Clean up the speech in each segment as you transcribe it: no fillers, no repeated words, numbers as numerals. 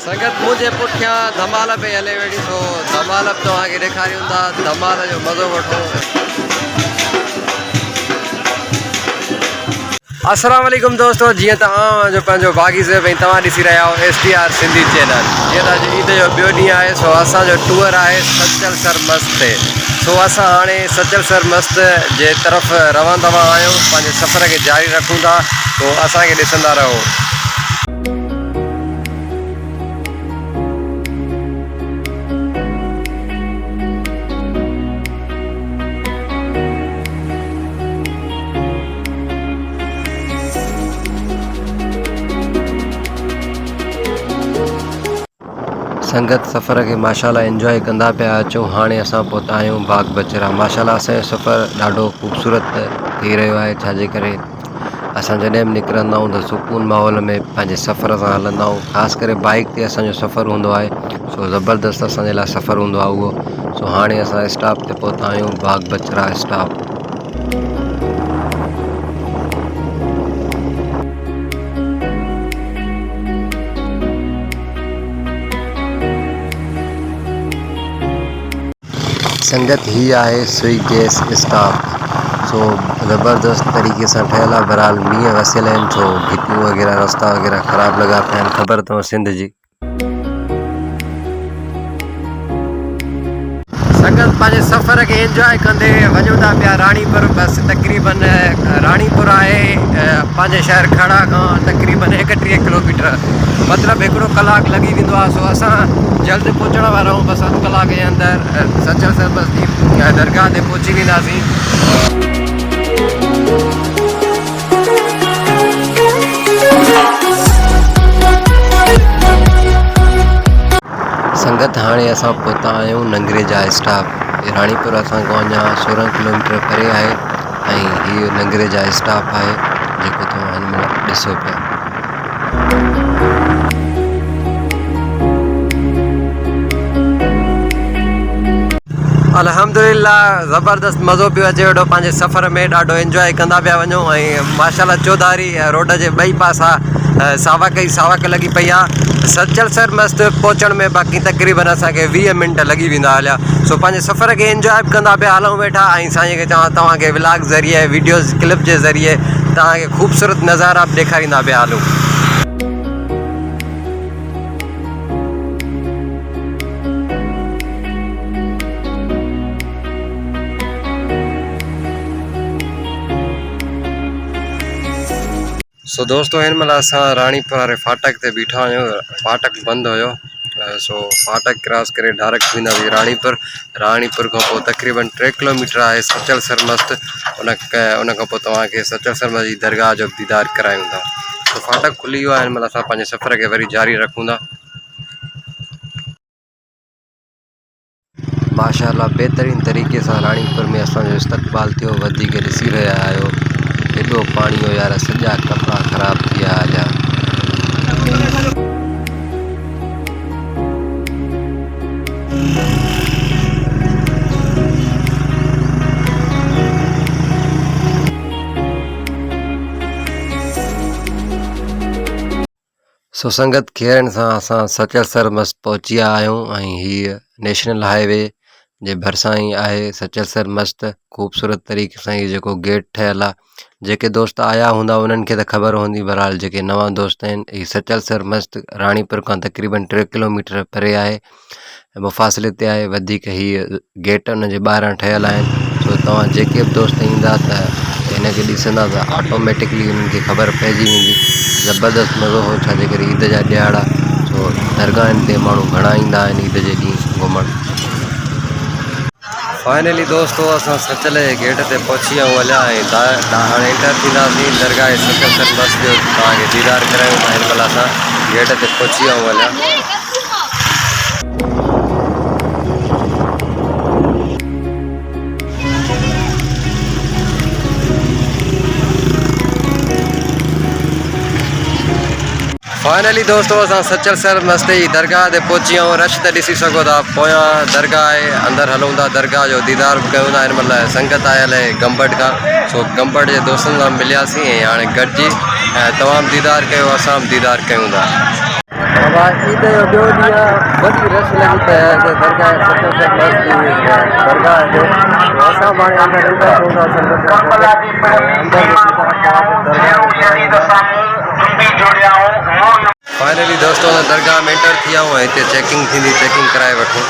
संगत मुझे पुठियां धमाल पे हले वेठी सो धमाल तव्हांखे ॾेखारियूं था धमाल जो मज़ो वठो। अस्सलाम वालेकुम दोस्तों, जीअं तव्हां जो पंहिंजो बाग़ी से भई तव्हां ॾिसी रहिया हो STR सिंधी चैनल। जीअं त अॼु ईद जो ॿियो ॾींहुं आहे, सो असांजो टूर आहे सचल सरमस्त ते। सो असां हाणे सचल सरमस्त जे तरफ़ रवंदा आहियूं, पंहिंजे सफ़र खे जारी रखूं था। तो असांखे ॾिसंदा रहो। संगत सफ़र के माशाल्लाह एंजॉय कंदा पिया अचूं। हाणे असां पहुता आहियूं बाग बचरा। माशाल्लाह असांजो सफ़र ॾाढो ख़ूबसूरत थी रहियो आहे, छाजे करे असां जॾहिं बि निकिरंदा आहियूं त सुकून माहौल में पंहिंजे सफ़र सां हलंदा आहियूं। ख़ासि करे बाइक ते असांजो सफ़र हूंदो आहे, सो ज़बरदस्त असांजे लाइ सफ़र हूंदो आहे उहो। सो हाणे असां स्टॉप ते पहुता आहियूं, बाग बचरा स्टॉप। संगत ही आहे सुई गैस स्टॉप। सो ज़बरदस्त तरीक़े से ठहियल आहे। बहरहाल मींहं वसियल आहिनि, सो गिटियूं वग़ैरह रस्ता वग़ैरह ख़राब लॻा पिया आहिनि। ख़बर अथव सिंध जी। संगत पंहिंजे सफ़र खे एंजॉय कंदे वञूं था पिया राणीपुर। बस तक़रीबन राणीपुर आहे पंहिंजे शहर खड़ा खां तक़रीबन 31 किलोमीटर, मतिलबु हिकिड़ो कलाक लॻी वेंदो आहे। सो असां जल्द पहुचण वारा आहियूं। बस अधु कलाक जे अंदरि सचल सरमस्त जी दरगाह ते पहुची वेंदासीं। संगत हाणे असां पहुता आहियूं नंगरेजा स्टॉप। राणीपुर असांखां अञा 16 किलोमीटर परे आहे ऐं हीअ नंगरेजा स्टॉप आहे जेको तव्हां हिन महिल ॾिसो पिया। अल्हम्दुलिल्लाह ज़बरदस्त मज़ो पियो अचे वेठो पंहिंजे सफ़र में, ॾाढो एंजॉय कंदा पिया वञूं। ऐं माशाल्लाह चौधारी रोड जे ॿई पासा सावक ई सावक लॻी पई आहे। सचल सरमस्त पहुचण में बाक़ी तक़रीबन असांखे 20 मिंट लॻी वेंदा हलिया। सो पंहिंजे सफ़र खे एंजॉय कंदा पिया हलूं वेठा। ऐं साईं खे चवां तव्हांखे व्लॉग ज़रिए वीडियोज़ क्लिप जे ज़रिए तव्हांखे ख़ूबसूरत नज़ारा ॾेखारींदा पिया हलूं। सो दोस्तों हिन महिल असां राणीपुर वारे फाटक ते बीठा आहियूं। फाटक बंदि हुयो, सो फाटक क्रॉस करे डायरेक्ट वेंदासीं राणीपुर। राणीपुर खां पोइ तक़रीबन 3 किलोमीटर आहे सचल सरमस्त। उन खां पोइ तव्हांखे सचल सरमस्त जी दरगाह जो दीदार करायूं था। तो फाटक खुली वियो आहे। हिन महिल असां पंहिंजे सफ़र खे वरी जारी रखूं था। माशाल्लाह बेहतरीन तरीक़े सां राणीपुर में असांजो इस्तक़बाल थियो। वधीक ॾिसी रहिया आहियो हेॾो पाणी हो यार, सॼा कपिड़ा ख़राब थी विया हलिया। सो संगत खेरन सां असां सचल सरमस्त पहुची विया आहियूं ऐं हीअ नेशनल हाईवे जे भरिसां ई आहे सचल सरमस्त। ख़ूबसूरत तरीक़े सां हीअ जेको गेट ठहियल आहे, जेके दोस्त आया हूंदा उन्हनि खे त ख़बर हूंदी। बहरहाल जेके नवां दोस्त आहिनि, हीअ सचल सरमस्त राणीपुर खां तक़रीबन 3 किलोमीटर परे आहे, मुफ़ासिले ते आहे। वधीक हीअ गेट उन जे ॿाहिरां ठहियल आहिनि। सो तव्हां जेके बि दोस्त ईंदा त हिनखे ॾिसंदा त ऑटोमेटिकली उन्हनि खे ख़बर पइजी वेंदी। ज़बरदस्त मज़ो हो, छाजे करे ईद जा ॾियारा। सो दरगाहनि ते माण्हू घणा ईंदा आहिनि ईद जे ॾींहुं घुमणु। फाइनली दोस्तों असां सचल जे गेट ते पहुची वियूं हलिया ऐं हाणे एंटर थींदासीं दरगाह सचल सरमस्त जो तव्हांखे दीदार करायूं था। हिन महिल असां गेट ते पहुची वियूं हलिया। फाइनली दोस्तों असां सचल सरमस्त जी दरगाह ते पहुची वियूं। रश त ॾिसी सघो था, पोयां दरगाह आहे, अंदरि हलूं था, दरगाह जो दीदार बि कयूं था। हिन महिल संगत आयल आहे गंबट खां। सो गंबट जे दोस्तनि सां मिलियासीं ऐं हाणे गॾिजी तमामु दीदार कयो, असां बि दीदार कयूं था। ईद जो ॿियो ॾींहुं वॾी रश लॻी पई आहे हिते दरगाह सचल सर मस्त जी दरगाह ते असां बि हाणे अंदरि एंटर कयूं था संगत फाइनली दोस्तों दरगाह में एंटर थी आऊं हिते चेकिंग थींदी चेकिंग कराए वठूं।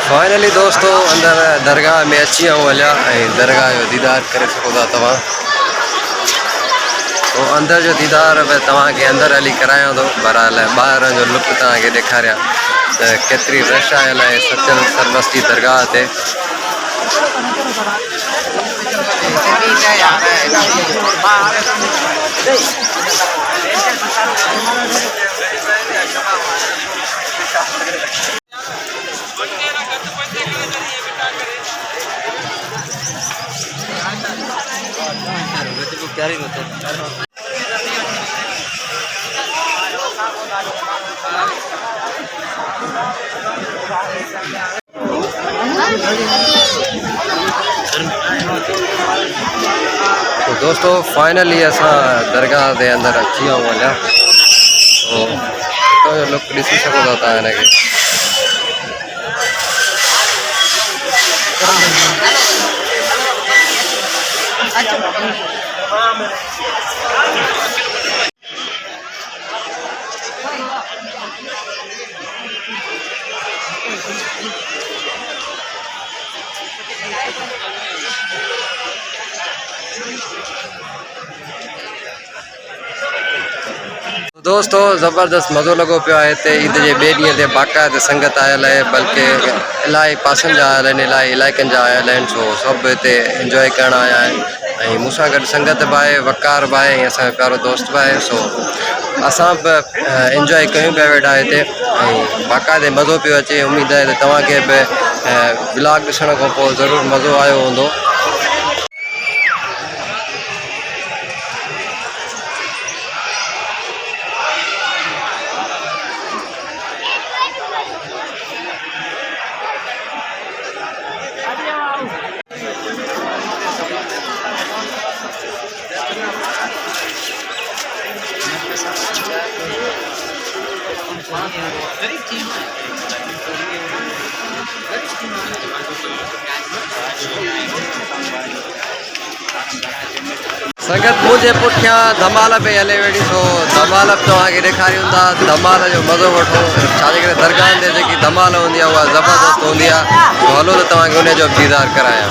फाइनली दोस्तों अंदर दरगाह में अची आऊं हलिया ऐं दरगाह जो दीदार करे सघो था तव्हां। तो अंदर जो दीदार तव्हांखे अंदर हली करायां थो। बहरहाल ॿाहिरि जो लुक तव्हांखे ॾेखारियां त केतिरी रश आयल आहे सचल सरमस्त जी दरगाह ते। तो दोस्तों फाइनली असां दरगाह के अंदर अची आऊं हलिया। तो हितां जो लुक ॾिसी सघो था तव्हां हिनखे। दोस्तों ज़बरदस्त मज़ो लगो पियो आहे हिते ईद जे ॿिए ॾींहं ते बाक़ाइदे संगत आयल आहे बल्कि इलाही पासनि जा आयल आहिनि इलाही इलाइक़नि जा आयल आहिनि। सो सभु हिते इंजॉय करण आया आहिनि ऐं मूंसां गॾु संगत बि आहे वकार बि आहे ऐं असांजो प्यारो दोस्त बि आहे। सो असां बि इंजॉय कयूं पिया वेठा हिते ऐं बाक़ाइदे मज़ो पियो अचे। उमेद आहे त तव्हांखे बि ब्लॉग ॾिसण खां पोइ ज़रूरु मज़ो आयो हूंदो। संगत मुझे पुठियां धमाल पे हले वेठी। सो धमाल तव्हांखे ॾेखारियूं था। धमाल जो मज़ो वठो। छाजे करे दरगाहनि ते जेकी धमाल हूंदी आहे उहा ज़बरदस्त हूंदी आहे। हलो त तव्हांखे उनजो बि दीदार करायां।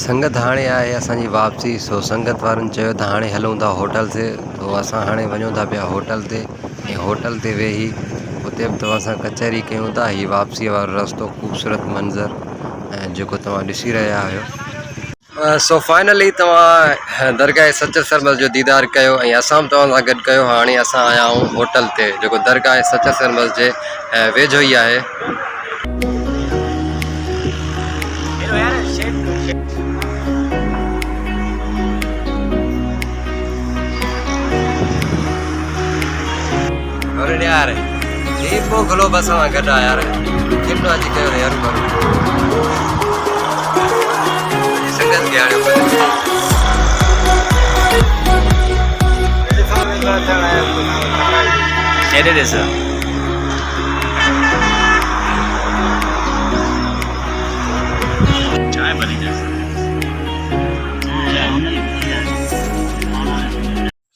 संगत हाणे आहे असांजी वापसी। सो संगत वारनि चयो त हाणे हलूं था होटल ते। तो असां हाणे वञूं था पिया होटल ते ऐं होटल ते वेही उते बि तव्हां सां कचहरी कयूं था। हीअ वापसीअ वारो रस्तो ख़ूबसूरत मंज़र ऐं जेको तव्हां ॾिसी रहिया आहियो। सो फाइनली तव्हां दरगाह सच्चर सरमल जो दीदार कयो ऐं असां बि तव्हां सां गॾु कयो। हाणे असां आया आहियूं होटल ते जेको दरगाह सच्चर सरमल जे वेझो ई आहे। अरे यार ये पो गलो बस वहाँ गड्ढा यार कितना अच्छी कह रहे यार करो संगत के आड़े पर ये दे सर चाय बनी जैसे।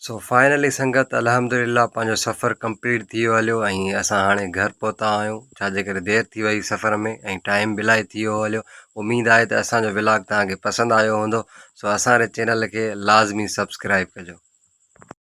सो फाइनली संगत अल्हम्दुलिल्लाह पंहिंजो सफ़र कंप्लीट थी हलियो ऐं असां हाणे घर पहुता आहियूं। छाजे करे देरि थी वई सफ़र में ऐं टाइम बि इलाही थी वियो हलियो। उमेद आहे त असांजो व्लॉग तव्हांखे पसंदि आयो हूंदो। सो असांजे चैनल खे लाज़मी सब्सक्राइब कजो।